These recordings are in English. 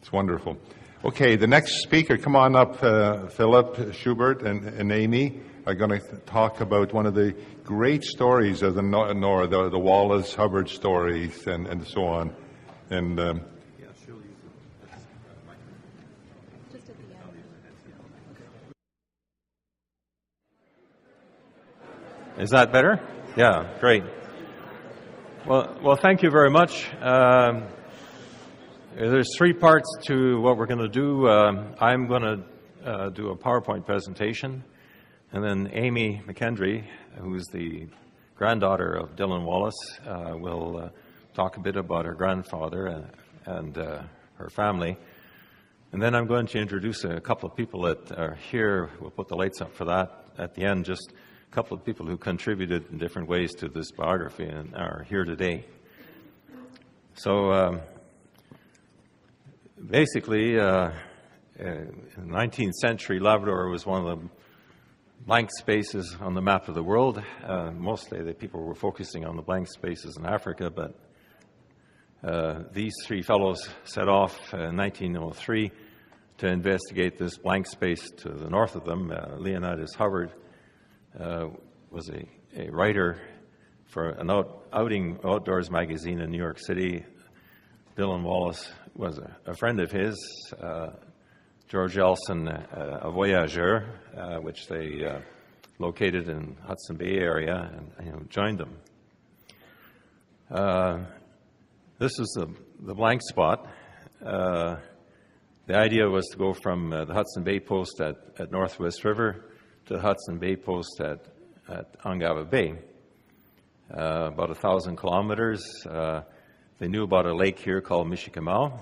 It's wonderful. Okay, the next speaker, come on up. Philip, Schubert, and Amy are going to talk about one of the great stories of the Wallace Hubbard stories and so on. And Is that better? Yeah, great. Well, thank you very much. There's three parts to what we're going to do. I'm going to do a PowerPoint presentation, and then Amy McKendry, who's the granddaughter of Dillon Wallace, will talk a bit about her grandfather and her family. And then I'm going to introduce a couple of people that are here. We'll put the lights up for that at the end. Just a couple of people who contributed in different ways to this biography and are here today. So basically, in the 19th century, Labrador was one of the blank spaces on the map of the world. Mostly the people were focusing on the blank spaces in Africa, but these three fellows set off in 1903 to investigate this blank space to the north of them. Leonidas Hubbard was a writer for an outdoors magazine in New York City. Dillon Wallace was a friend of his. George Elson, a voyageur, which they located in Hudson Bay area, and joined them. This is the blank spot. The idea was to go from the Hudson Bay post at Northwest River to the Hudson Bay post at Ungava Bay, about 1,000 kilometers. They knew about a lake here called Michikamau,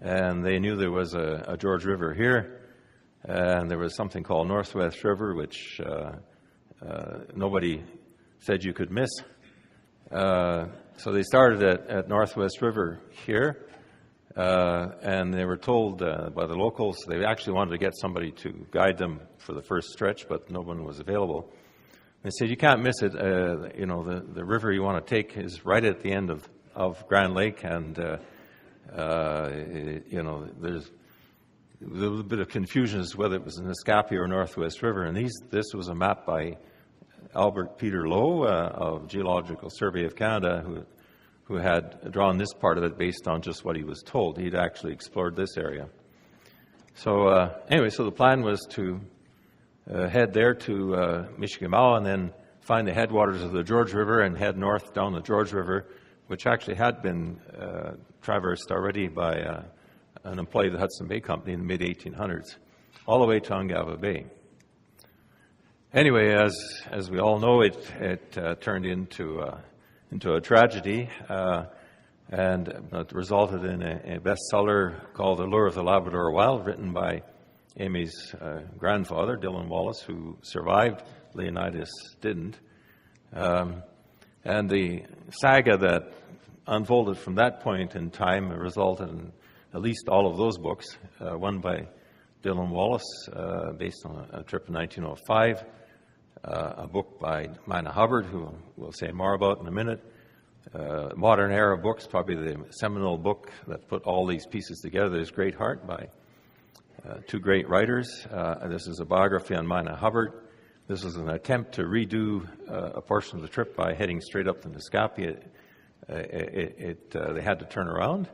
and they knew there was a George River here, and there was something called Northwest River, which nobody said you could miss. So they started at Northwest River here, and they were told by the locals they actually wanted to get somebody to guide them for the first stretch, but no one was available. They said, you can't miss it. The river you want to take is right at the end of Grand Lake, and there's a little bit of confusion as to whether it was an Escapia or Northwest River. And this was a map by Albert Peter Lowe of Geological Survey of Canada, who had drawn this part of it based on just what he was told. He'd actually explored this area. So anyway, so the plan was to head there to Michikamau and then find the headwaters of the George River and head north down the George River, which actually had been traversed already by an employee of the Hudson Bay Company in the mid-1800s, all the way to Ungava Bay. Anyway, as we all know, it turned into a tragedy, and it resulted in a bestseller called The Lure of the Labrador Wild, written by Amy's grandfather, Dillon Wallace, who survived. Leonidas didn't. And the saga that unfolded from that point in time resulted in at least all of those books, one by Dillon Wallace, based on a trip in 1905, a book by Mina Hubbard, who we'll say more about in a minute, modern era books, probably the seminal book that put all these pieces together is Great Heart by two great writers. This is a biography on Mina Hubbard. This is an attempt to redo a portion of the trip by heading straight up to Escapia. They had to turn around.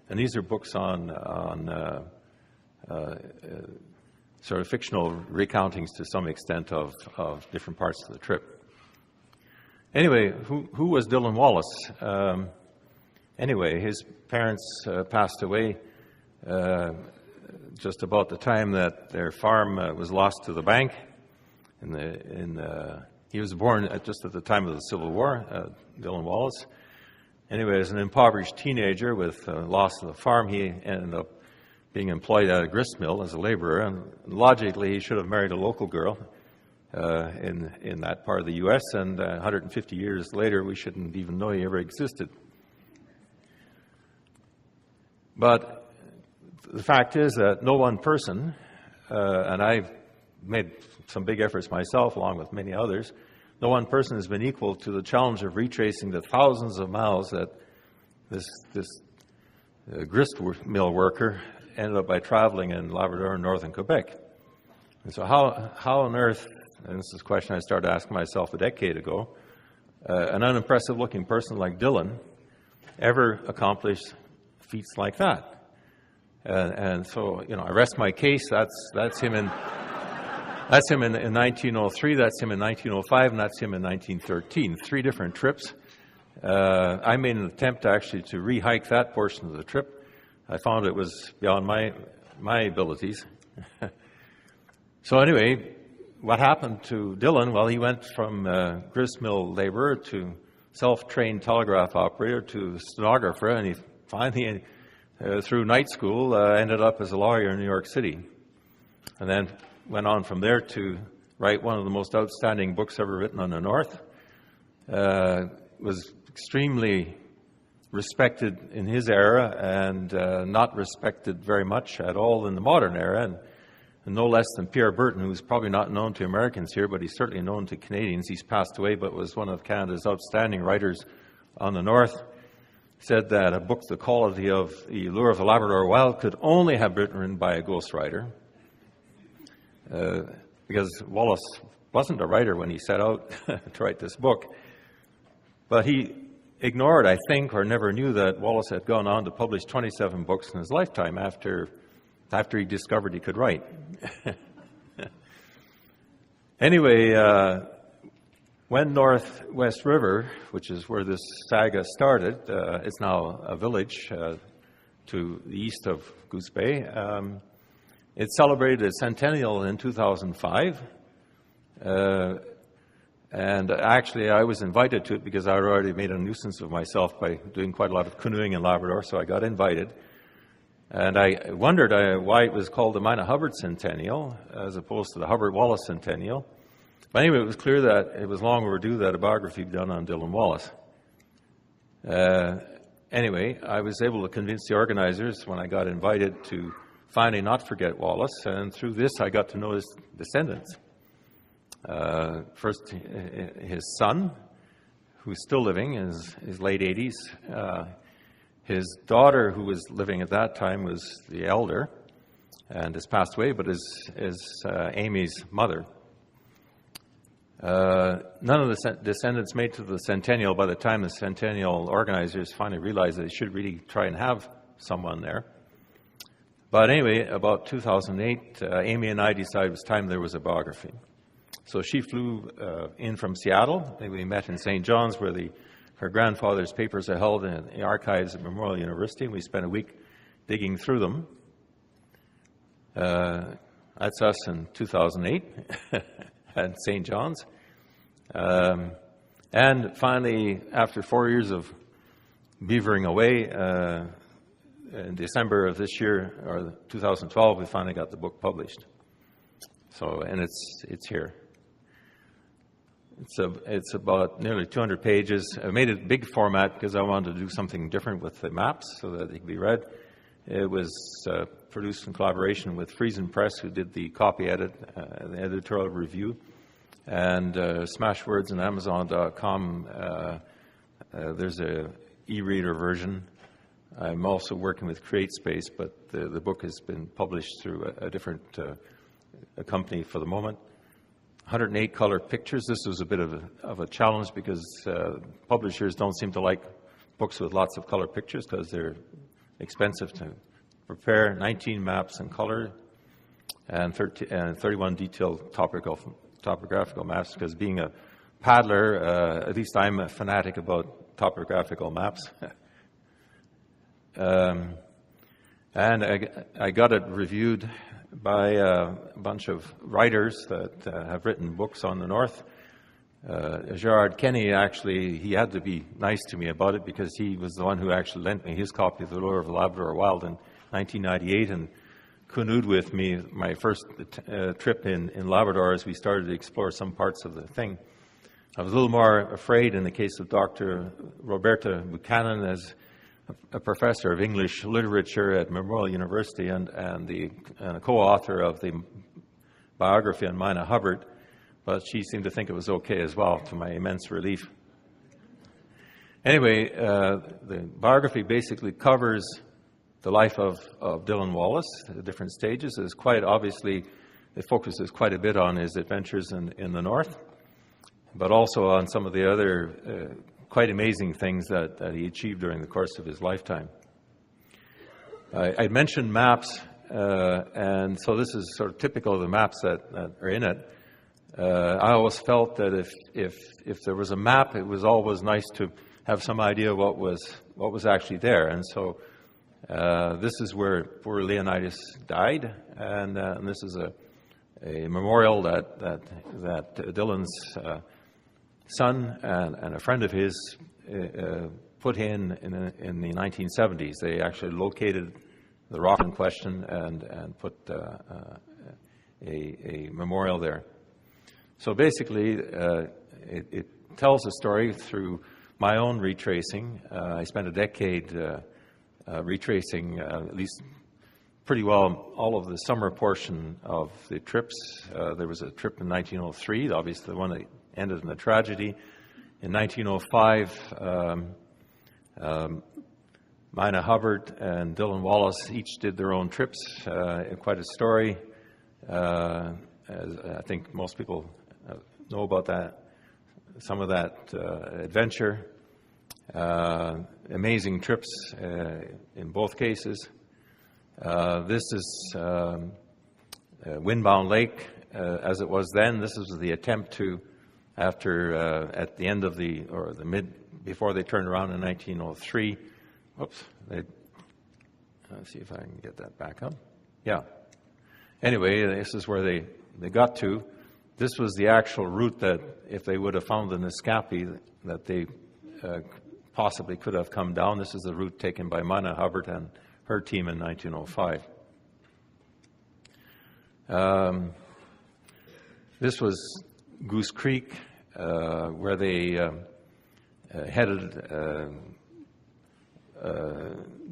And these are books on sort of fictional recountings to some extent of different parts of the trip. Anyway, who was Dillon Wallace? Anyway, his parents passed away just about the time that their farm was lost to the bank. He was born just at the time of the Civil War, Dillon Wallace. Anyway, as an impoverished teenager with loss of the farm, he ended up being employed at a grist mill as a laborer. And logically, he should have married a local girl in that part of the U.S. And 150 years later, we shouldn't even know he ever existed. But the fact is that no one person, and I've made some big efforts myself, along with many others, no one person has been equal to the challenge of retracing the thousands of miles that this a grist mill worker, ended up by traveling in Labrador and northern Quebec. And so how on earth, and this is a question I started asking myself a decade ago, an unimpressive-looking person like Dillon ever accomplished feats like that? And so, I rest my case. That's him in 1903. That's him in 1905, and that's him in 1913. 3 different trips. I made an attempt actually to re-hike that portion of the trip. I found it was beyond my abilities. So anyway, what happened to Dillon? Well, he went from grist mill laborer to self-trained telegraph operator to stenographer, and he finally, through night school, ended up as a lawyer in New York City. And then went on from there to write one of the most outstanding books ever written on the North. Was extremely respected in his era and not respected very much at all in the modern era. And no less than Pierre Burton, who's probably not known to Americans here, but he's certainly known to Canadians. He's passed away, but was one of Canada's outstanding writers on the North. Said that a book the quality of The Allure of the Labrador Wild could only have been written by a ghostwriter, because Wallace wasn't a writer when he set out to write this book. But he ignored, I think, or never knew that Wallace had gone on to publish 27 books in his lifetime after he discovered he could write. Anyway, when Northwest River, which is where this saga started, it's now a village to the east of Goose Bay. It celebrated its centennial in 2005. And actually, I was invited to it because I had already made a nuisance of myself by doing quite a lot of canoeing in Labrador, so I got invited. And I wondered why it was called the Mina Hubbard Centennial as opposed to the Hubbard Wallace Centennial. But anyway, it was clear that it was long overdue that a biography be done on Dillon Wallace. Anyway, I was able to convince the organizers when I got invited to finally not forget Wallace, and through this I got to know his descendants. First, his son, who's still living in his late 80s. His daughter, who was living at that time, was the elder and has passed away, but is Amy's mother. None of the descendants made to the centennial by the time the centennial organizers finally realized that they should really try and have someone there. But anyway, about 2008, Amy and I decided it was time there was a biography. So she flew in from Seattle. We met in St. John's, where her grandfather's papers are held in the archives at Memorial University, and we spent a week digging through them. That's us in 2008 at St. John's. And finally, after 4 years of beavering away, in December of this year, or 2012, we finally got the book published. So, and it's here. It's about nearly 200 pages. I made it big format because I wanted to do something different with the maps so that they could be read. It was produced in collaboration with Friesen Press, who did the copy edit, the editorial review, and Smashwords and Amazon.com. There's a e-reader version. I'm also working with CreateSpace, but the book has been published through a different a company for the moment. 108 color pictures. This was a bit of a challenge because publishers don't seem to like books with lots of color pictures because they're expensive to prepare. 19 maps in color and 31 detailed topographical maps, because being a paddler, at least I'm a fanatic about topographical maps. And I got it reviewed by a bunch of writers that have written books on the North. Gerard Kenny, actually, he had to be nice to me about it because he was the one who actually lent me his copy of The Allure of the Labrador Wild in 1998 and canoed with me my first trip in Labrador as we started to explore some parts of the thing. I was a little more afraid in the case of Dr. Roberta Buchanan as a professor of English literature at Memorial University and a co-author of the biography on Mina Hubbard, but she seemed to think it was okay as well, to my immense relief. Anyway, the biography basically covers the life of Dillon Wallace, the different stages, is quite obviously, it focuses quite a bit on his adventures in the north, but also on some of the other quite amazing things that he achieved during the course of his lifetime. I mentioned maps, and so this is sort of typical of the maps that are in it. I always felt that if there was a map, it was always nice to have some idea what was actually there. And so this is where poor Leonidas died, and this is a memorial that Dillon's son and a friend of his put in the 1970s. They actually located the rock in question and put a memorial there. So basically, it tells a story through my own retracing. I spent a decade retracing at least pretty well all of the summer portion of the trips. There was a trip in 1903, obviously the one that ended in a tragedy. In 1905, Mina Hubbard and Dillon Wallace each did their own trips. Quite a story. As I think most people know about that, some of that adventure. Amazing trips in both cases. This is Windbound Lake as it was then. This was the attempt to, after at the end of before they turned around in 1903. Whoops. Let's see if I can get that back up. Yeah. Anyway, this is where they got to. This was the actual route that, if they would have found an escapee, that they possibly could have come down. This is the route taken by Mina Hubbard and her team in 1905. This was Goose Creek, where they headed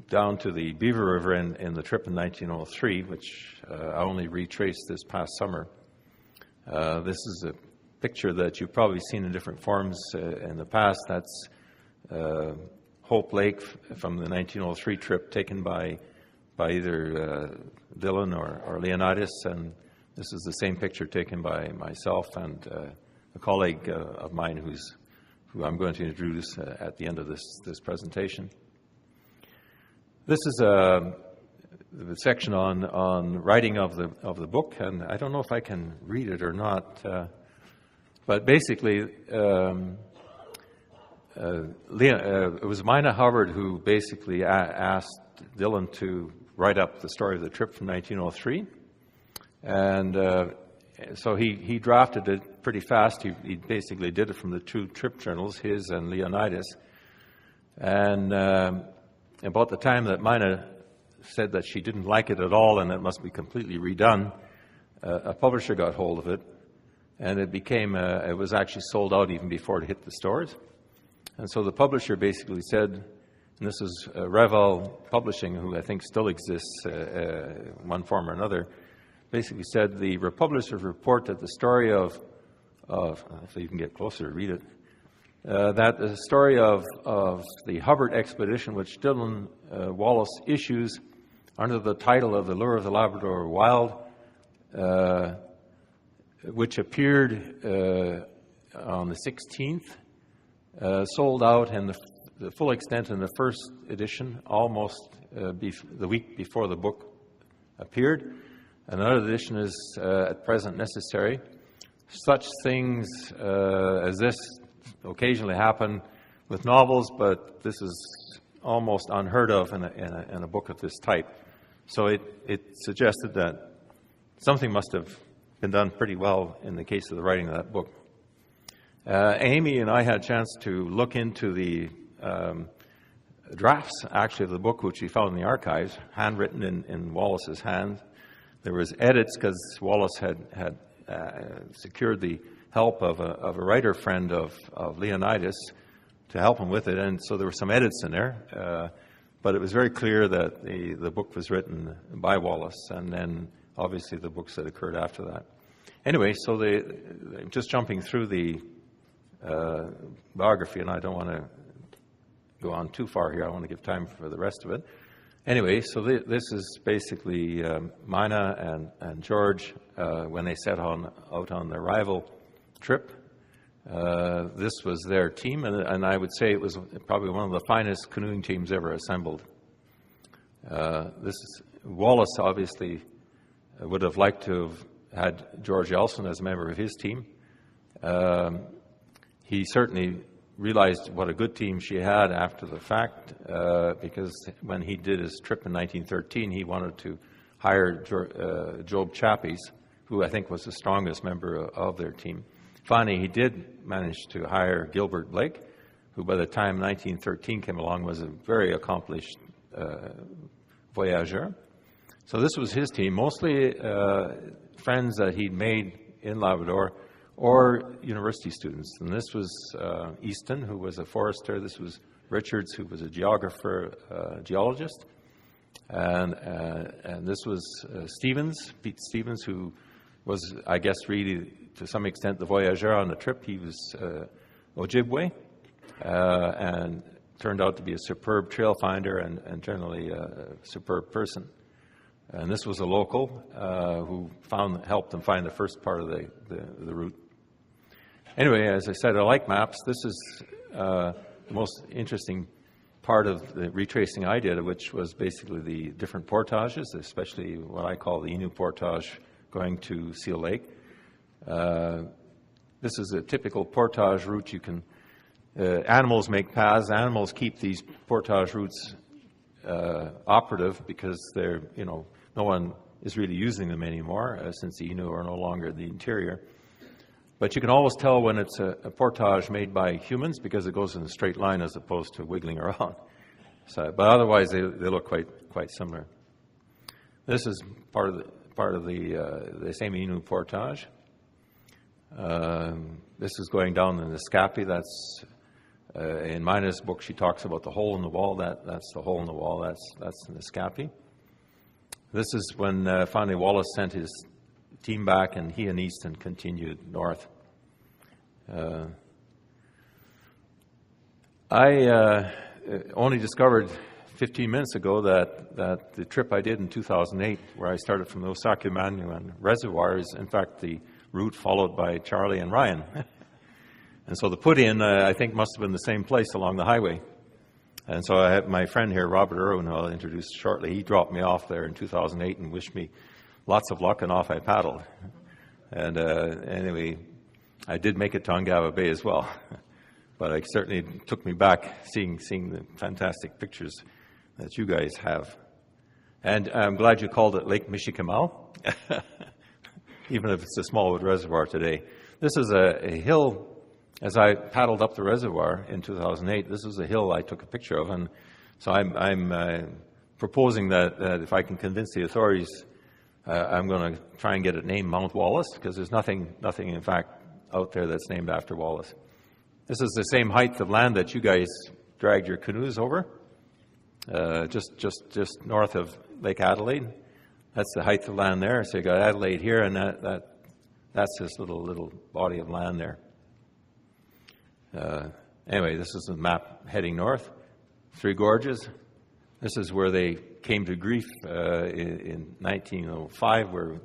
down to the Beaver River in the trip in 1903, which I only retraced this past summer. This is a picture that you've probably seen in different forms in the past. That's Hope Lake from the 1903 trip, taken by either Dillon or Leonidas, and this is the same picture taken by myself and a colleague of mine who I'm going to introduce at the end of this presentation. This is the section on writing of the book, and I don't know if I can read it or not, but basically it was Mina Hubbard who basically asked Dillon to write up the story of the trip from 1903, and so he drafted it pretty fast. He basically did it from the two trip journals, his and Leonidas, and about the time that Mina said that she didn't like it at all and it must be completely redone, a publisher got hold of it, and it was actually sold out even before it hit the stores. And so the publisher basically said, and this is Revel Publishing, who I think still exists in one form or another, basically said the publishers report that the story of if you can get closer to read it, that the story of the Hubbard expedition, which Dillon Wallace issues under the title of The Lure of the Labrador Wild, which appeared on the 16th, sold out in the full extent in the first edition, almost the week before the book appeared. Another edition is at present necessary. Such things as this occasionally happen with novels, but this is almost unheard of in a book of this type. So it suggested that something must have been done pretty well in the case of the writing of that book. Amy and I had a chance to look into the drafts, actually, of the book, which we found in the archives, handwritten in Wallace's hand. There was edits because Wallace had secured the help of a writer friend of Leonidas to help him with it, and so there were some edits in there. But it was very clear that the book was written by Wallace, and then obviously the books that occurred after that. Anyway, so just jumping through the biography, and I don't want to go on too far here. I want to give time for the rest of it. Anyway, so this is basically Mina and George when they set out on their rival trip. This was their team, and I would say it was probably one of the finest canoeing teams ever assembled. Wallace obviously would have liked to have had George Elson as a member of his team. He certainly realized what a good team she had after the fact, because when he did his trip in 1913, he wanted to hire Job Chappies, who I think was the strongest member of their team. Finally, he did manage to hire Gilbert Blake, who by the time 1913 came along was a very accomplished voyageur. So this was his team, mostly friends that he'd made in Labrador or university students. And this was Easton, who was a forester. This was Richards, who was a geographer, geologist. And this was Pete Stevens, who was, I guess, really, to some extent, the voyageur on the trip. He was Ojibwe and turned out to be a superb trail finder and generally a superb person. And this was a local who helped them find the first part of the route. Anyway, as I said, I like maps. This is the most interesting part of the retracing I did, which was basically the different portages, especially what I call the Innu portage going to Seal Lake. This is a typical portage route. You can animals make paths. Animals keep these portage routes operative because they're no one is really using them anymore since the Innu are no longer the interior. But you can always tell when it's a portage made by humans because it goes in a straight line as opposed to wiggling around. So, but otherwise, they look quite similar. This is part of the same Innu portage. This is going down in the Scapi. That's in Mina's book. She talks about the hole in the wall. That's the hole in the wall. That's in the Scapi. This is when finally Wallace sent his team back, and he and Easton continued north. I only discovered 15 minutes ago that the trip I did in 2008, where I started from the Osaki-Manu Reservoir, is in fact the route followed by Charlie and Ryan. And so the put-in, I think, must have been the same place along the highway. And so I have my friend here, Robert Irwin, who I'll introduce shortly. He dropped me off there in 2008 and wished me lots of luck, and off I paddled. And anyway, I did make it to Ungava Bay as well. But it certainly took me back seeing the fantastic pictures that you guys have. And I'm glad you called it Lake Michigamme, even if it's a Smallwood Reservoir today. This is a hill. As I paddled up the reservoir in 2008, this was a hill I took a picture of, and so I'm proposing that if I can convince the authorities, I'm going to try and get it named Mount Wallace, because there's nothing in fact out there that's named after Wallace. This is the same height of land that you guys dragged your canoes over, just north of Lake Adelaide. That's the height of land there. So you got Adelaide here, and that's this little body of land there. Anyway, this is the map heading north. Three Gorges. This is where they came to grief in 1905, where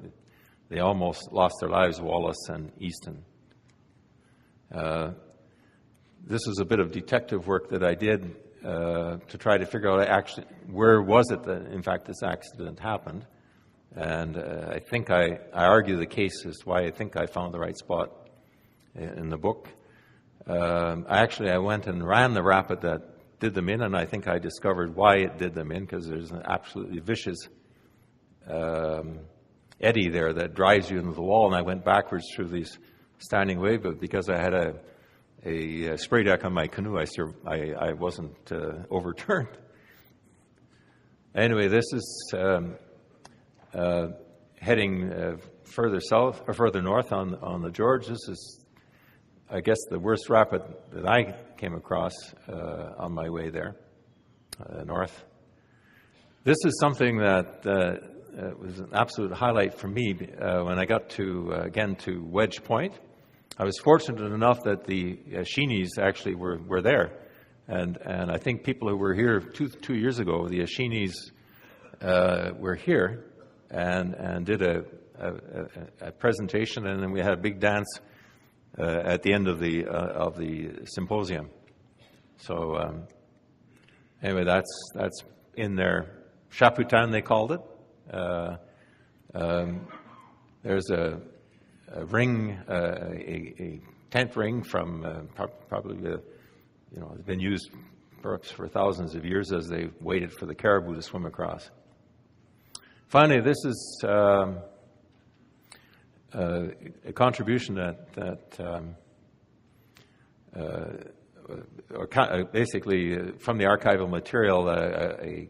they almost lost their lives, Wallace and Easton. This is a bit of detective work that I did to try to figure out actually where was it that, in fact, this accident happened. And I think I argue the case as to why I think I found the right spot in the book. I went and ran the rapid that did them in, and I think I discovered why it did them in, because there's an absolutely vicious eddy there that drives you into the wall, and I went backwards through this standing wave, but because I had a spray deck on my canoe, I wasn't overturned. Anyway, this is heading further south or further north on the George. This is, I guess, the worst rapid that I came across on my way there, north. This is something that was an absolute highlight for me when I got to Wedge Point. I was fortunate enough that the Ashini's actually were there. And I think people who were here two years ago, the Ashini's were here and did a presentation, and then we had a big dance at the end of the symposium. So anyway, that's in their Chaputan, they called it. There's a ring, a tent ring from probably it's been used perhaps for thousands of years as they waited for the caribou to swim across. Finally, this is a contribution basically from the archival material, a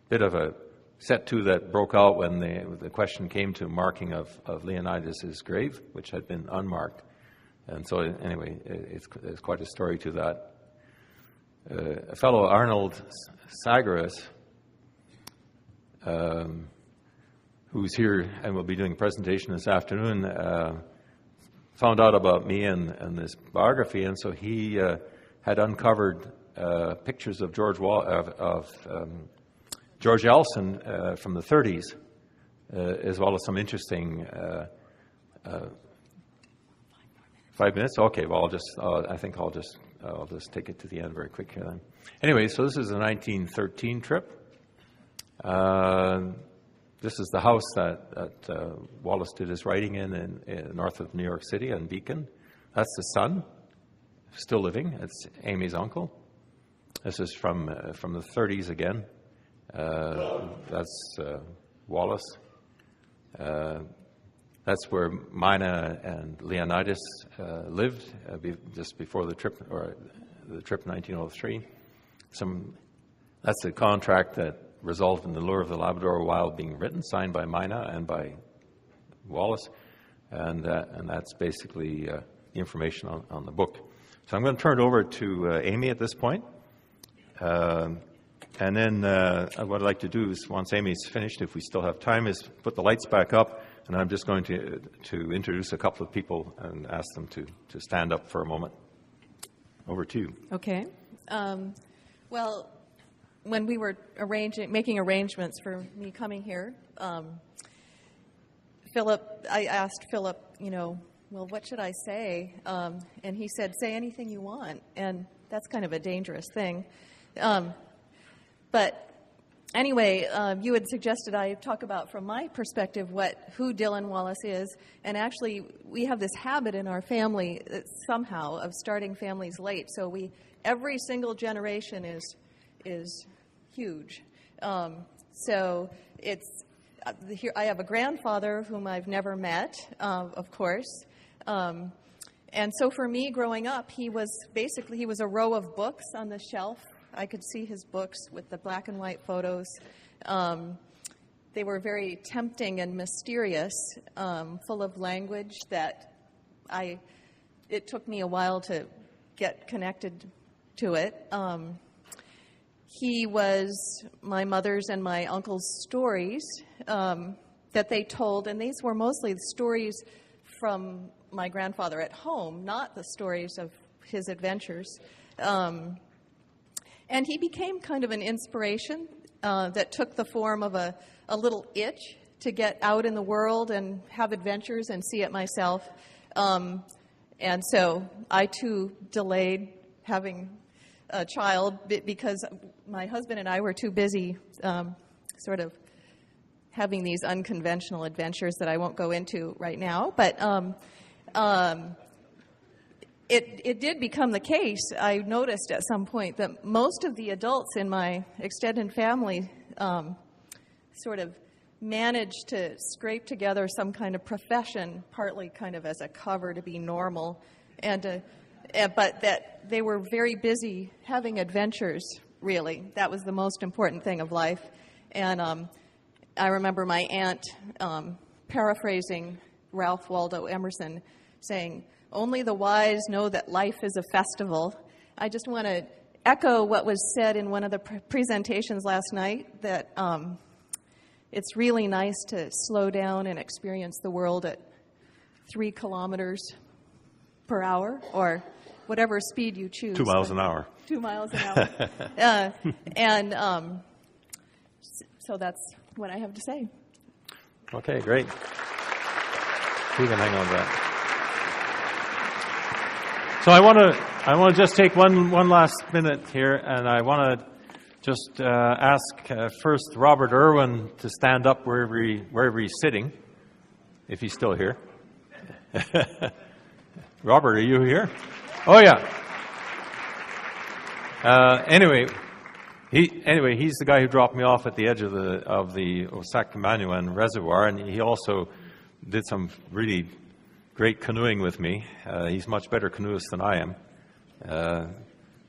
bit of a set to that broke out when the question came to marking of Leonidas's grave, which had been unmarked. And so anyway, it's quite a story to that. A fellow, Arnold Sagaris, who's here and will be doing a presentation this afternoon, found out about me and this biography, and so he had uncovered pictures of George Elson from the 30s, as well as some interesting. 5 minutes? Okay. Well, I'll just take it to the end very quick here then. Anyway, so this is a 1913 trip. This is the house that Wallace did his writing in north of New York City on Beacon. That's the son, still living. It's Amy's uncle. This is from the 30s again. That's Wallace. That's where Mina and Leonidas lived just before the trip, or the trip 1903. That's the contract that resulted in the Lure of the Labrador Wild being written, signed by Mina and by Wallace, and that's basically the information on the book. So I'm going to turn it over to Amy at this point. And then what I'd like to do is, once Amy's finished, if we still have time, is put the lights back up, and I'm just going to introduce a couple of people and ask them to stand up for a moment. Over to you. Okay. Well, when we were making arrangements for me coming here, I asked Philip, well, what should I say? And he said, say anything you want. And that's kind of a dangerous thing. But anyway, you had suggested I talk about, from my perspective, who Dillon Wallace is. And actually, we have this habit in our family somehow of starting families late. So every single generation is huge. So it's here. I have a grandfather whom I've never met, of course. And so for me, growing up, he was a row of books on the shelf. I could see his books with the black and white photos. They were very tempting and mysterious, full of language that it took me a while to get connected to it. He was my mother's and my uncle's stories that they told, and these were mostly the stories from my grandfather at home, not the stories of his adventures. And he became kind of an inspiration that took the form of a little itch to get out in the world and have adventures and see it myself. And so I, too, delayed having a child because my husband and I were too busy sort of having these unconventional adventures that I won't go into right now. But it did become the case. I noticed at some point that most of the adults in my extended family sort of managed to scrape together some kind of profession, partly kind of as a cover to be normal, but that they were very busy having adventures, really. That was the most important thing of life. And I remember my aunt paraphrasing Ralph Waldo Emerson, saying, "Only the wise know that life is a festival." I just want to echo what was said in one of the presentations last night, that it's really nice to slow down and experience the world at 3 kilometers per hour, or whatever speed you choose. 2 miles an hour. 2 miles an hour. So that's what I have to say. Okay, great. You can hang on to that. So I want to just take one last minute here, and I want to just ask first Robert Irwin to stand up wherever he's sitting, if he's still here. Robert, are you here? Oh yeah. Anyway, he's the guy who dropped me off at the edge of the Osakamanuan Reservoir, and he also did some really great canoeing with me. He's much better canoeist than I am,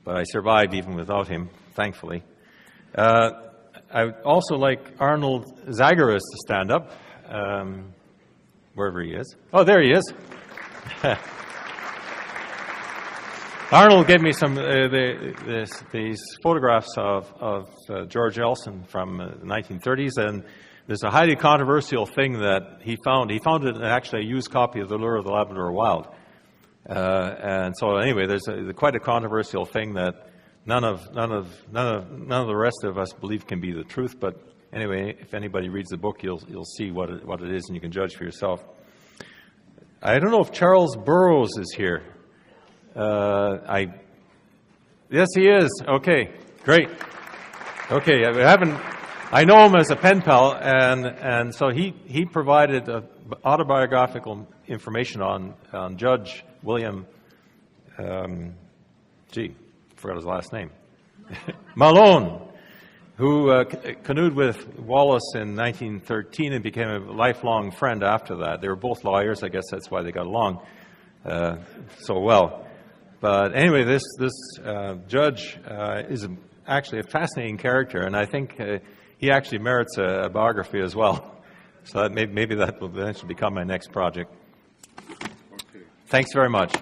but I survived even without him, thankfully. I would also like Arnold Zagaris to stand up, wherever he is. Oh, there he is. Arnold gave me some these photographs of George Elson from the 1930s, and there's a highly controversial thing that he found. He found it actually a used copy of The Lure of the Labrador Wild, and so anyway, there's quite a controversial thing that none of the rest of us believe can be the truth. But anyway, if anybody reads the book, you'll see what it is, and you can judge for yourself. I don't know if Charles Burrows is here. Yes, he is. Okay, great. Okay, I know him as a pen pal, and so he provided autobiographical information on Judge William, forgot his last name, Malone, who canoed with Wallace in 1913 and became a lifelong friend after that. They were both lawyers. I guess that's why they got along so well. But anyway, this judge is actually a fascinating character, and I think he actually merits a biography as well. So that maybe that will eventually become my next project. Okay. Thanks very much.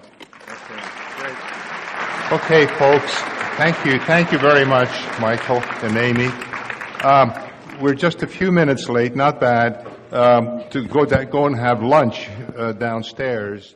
Okay, folks. Thank you very much, Michael and Amy. We're just a few minutes late, not bad, to go and have lunch downstairs.